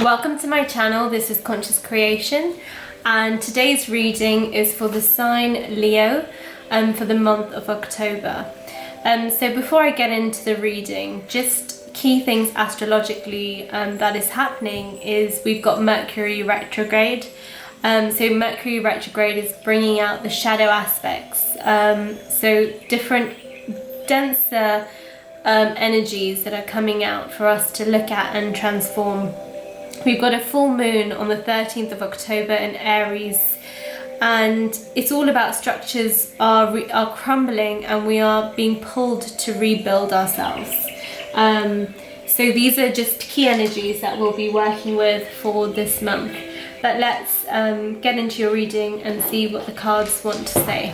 Welcome to my channel. This is Conscious Creation, and today's reading is for the sign Leo for the month of October. So before I get into the reading, just key things astrologically that is happening is we've got Mercury retrograde. So Mercury retrograde is bringing out the shadow aspects, so different denser energies that are coming out for us to look at and transform. We've got a full moon on the 13th of October in Aries, and it's all about structures are crumbling and we are being pulled to rebuild ourselves. So these are just key energies that we'll be working with for this month. But let's get into your reading and see what the cards want to say.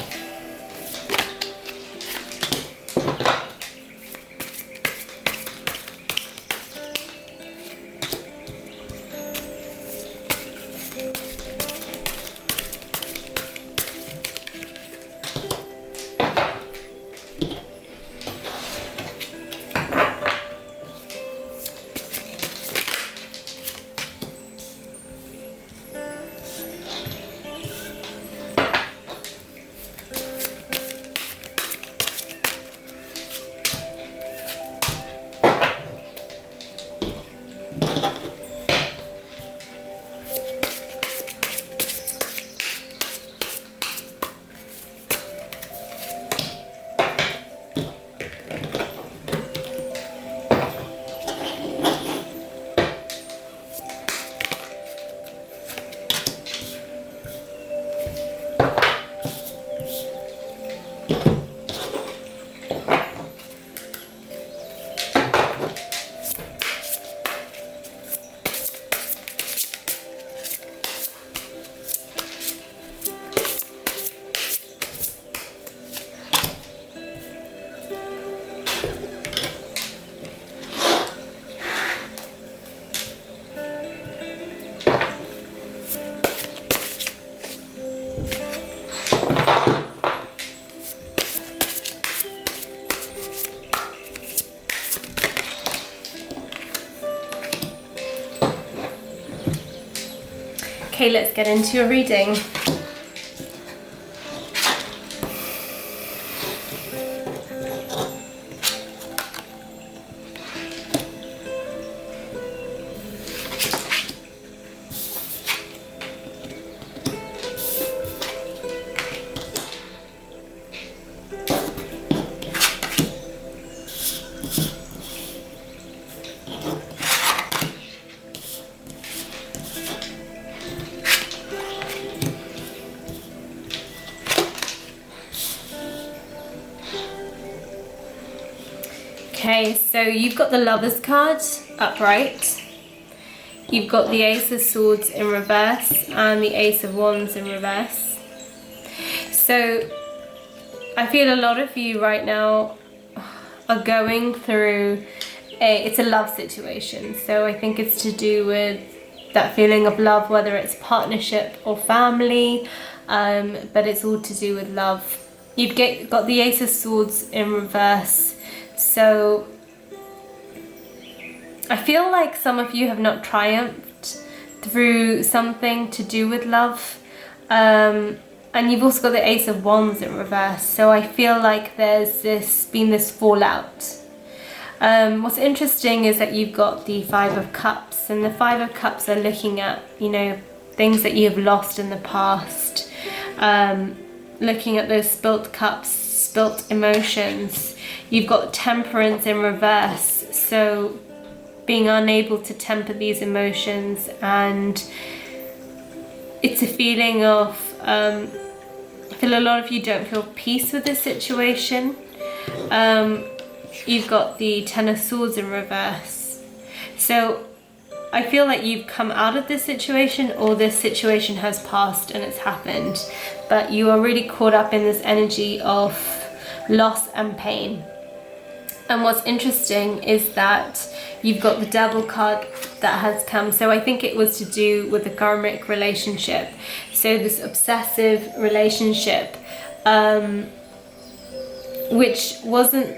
Okay, let's get into your reading. Okay, so you've got the Lovers card upright, you've got the Ace of Swords in reverse and the Ace of Wands in reverse. So I feel a lot of you right now are going through it's a love situation. So I think it's to do with that feeling of love, whether it's partnership or family, but it's all to do with love. You've got the Ace of Swords in reverse. So I feel like some of you have not triumphed through something to do with love. And you've also got the Ace of Wands in reverse. So I feel like there's been this fallout. What's interesting is that you've got the Five of Cups, and the Five of Cups are looking at, things that you have lost in the past. Looking at those spilt cups, spilt emotions. You've got Temperance in reverse, so being unable to temper these emotions, and it's a feeling of, I feel a lot of you don't feel peace with this situation. You've got the Ten of Swords in reverse. So I feel like you've come out of this situation, or this situation has passed and it's happened, but you are really caught up in this energy of loss and pain. And what's interesting is that you've got the Devil card that has come. So I think it was to do with the karmic relationship. So this obsessive relationship, which wasn't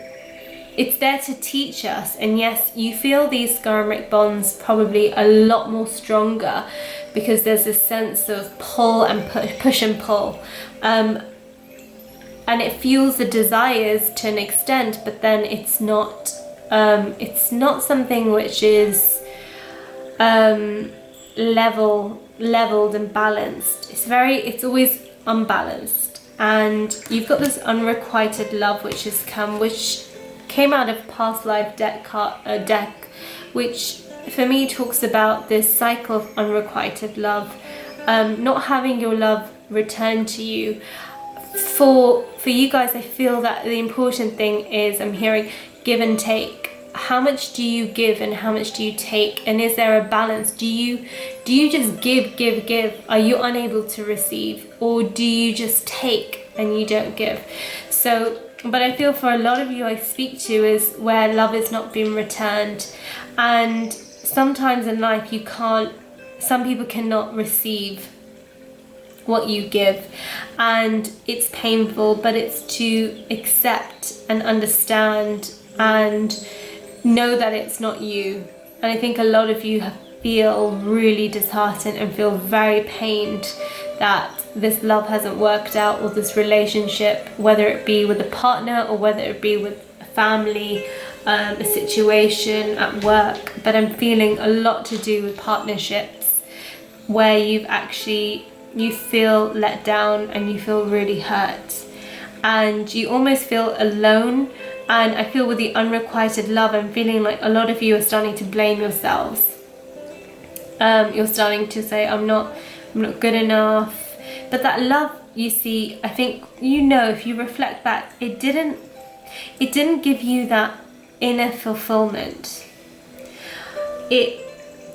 it's there to teach us. And yes, you feel these karmic bonds probably a lot more stronger because there's this sense of pull and push and pull. And it fuels the desires to an extent, but then it's not something which is leveled and balanced. It's always unbalanced. And you've got this unrequited love which came out of past life deck, which for me talks about this cycle of unrequited love, not having your love returned to you. For you guys, I feel that the important thing is, I'm hearing give and take. How much do you give and how much do you take? And is there a balance? Do you just give? Are you unable to receive? Or do you just take and you don't give? So, but I feel for a lot of you I speak to is where love is not being returned. And sometimes in life some people cannot receive what you give, and it's painful, but it's to accept and understand and know that it's not you. And I think a lot of you feel really disheartened and feel very pained that this love hasn't worked out, or this relationship, whether it be with a partner or whether it be with a family, a situation at work. But I'm feeling a lot to do with partnerships where you feel let down and you feel really hurt and you almost feel alone. And I feel with the unrequited love, I'm feeling like a lot of you are starting to blame yourselves. You're starting to say, I'm not good enough. But that love, you see, I think, if you reflect back, it didn't give you that inner fulfillment.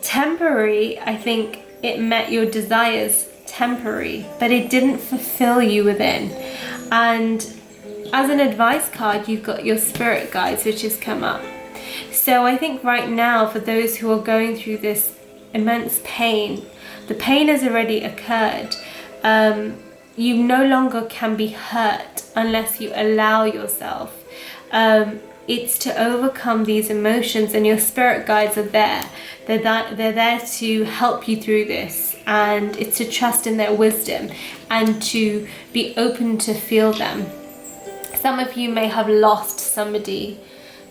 Temporary, I think it met your desires temporary, but it didn't fulfill you within. And as an advice card, you've got your spirit guides, which has come up. So I think right now, for those who are going through this immense pain, the pain has already occurred. You no longer can be hurt unless you allow yourself. It's to overcome these emotions, and your spirit guides are there. They're there to help you through this, and it's to trust in their wisdom and to be open to feel them. Some of you may have lost somebody.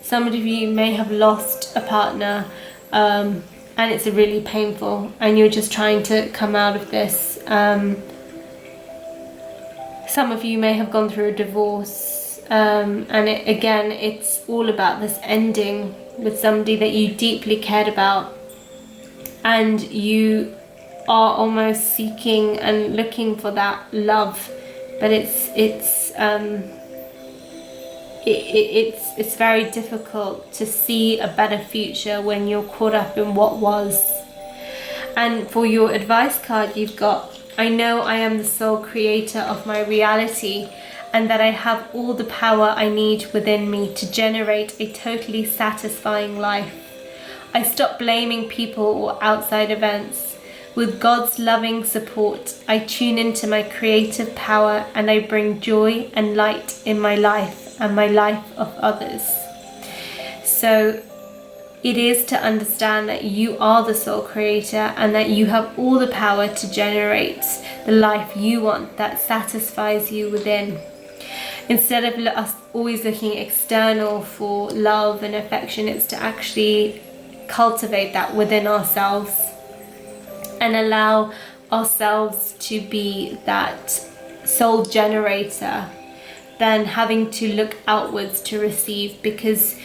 Some of you may have lost a partner, and it's really painful, and you're just trying to come out of this. Some of you may have gone through a divorce, and it's all about this ending with somebody that you deeply cared about, and you are almost seeking and looking for that love, but it's very difficult to see a better future when you're caught up in what was. And for your advice card, you've got, I know I am the sole creator of my reality, and that I have all the power I need within me to generate a totally satisfying life. I stop blaming people or outside events. With God's loving support, I tune into my creative power, and I bring joy and light in my life and my life of others. So it is to understand that you are the sole creator, and that you have all the power to generate the life you want that satisfies you within. Instead of us always looking external for love and affection, it's to actually cultivate that within ourselves and allow ourselves to be that soul generator than having to look outwards to receive, because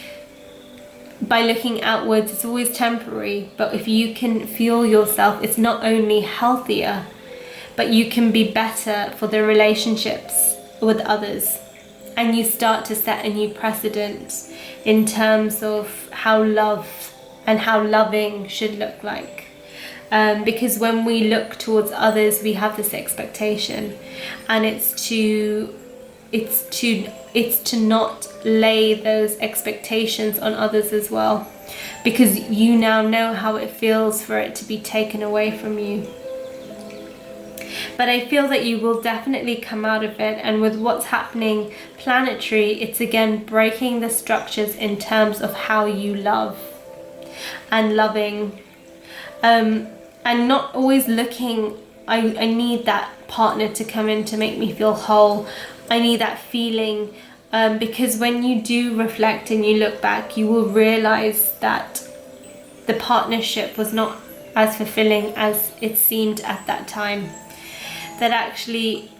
by looking outwards it's always temporary. But if you can feel yourself, it's not only healthier, but you can be better for the relationships with others, and you start to set a new precedent in terms of how love and how loving should look like. Because when we look towards others, we have this expectation, and it's to not lay those expectations on others as well, because you now know how it feels for it to be taken away from you. But I feel that you will definitely come out of it, and with what's happening planetary, it's again breaking the structures in terms of how you love and loving, and not always looking, I need that partner to come in to make me feel whole. I need that feeling, because when you do reflect and you look back, you will realize that the partnership was not as fulfilling as it seemed at that time. That actually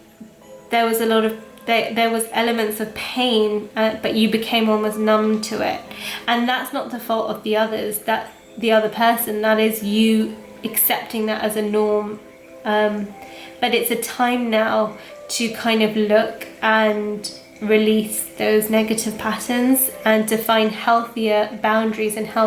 there was a lot of there was elements of pain, but you became almost numb to it. And that's not the fault of the others, that the other person, that is you accepting that as a norm. But it's a time now to kind of look and release those negative patterns and to find healthier boundaries and healthier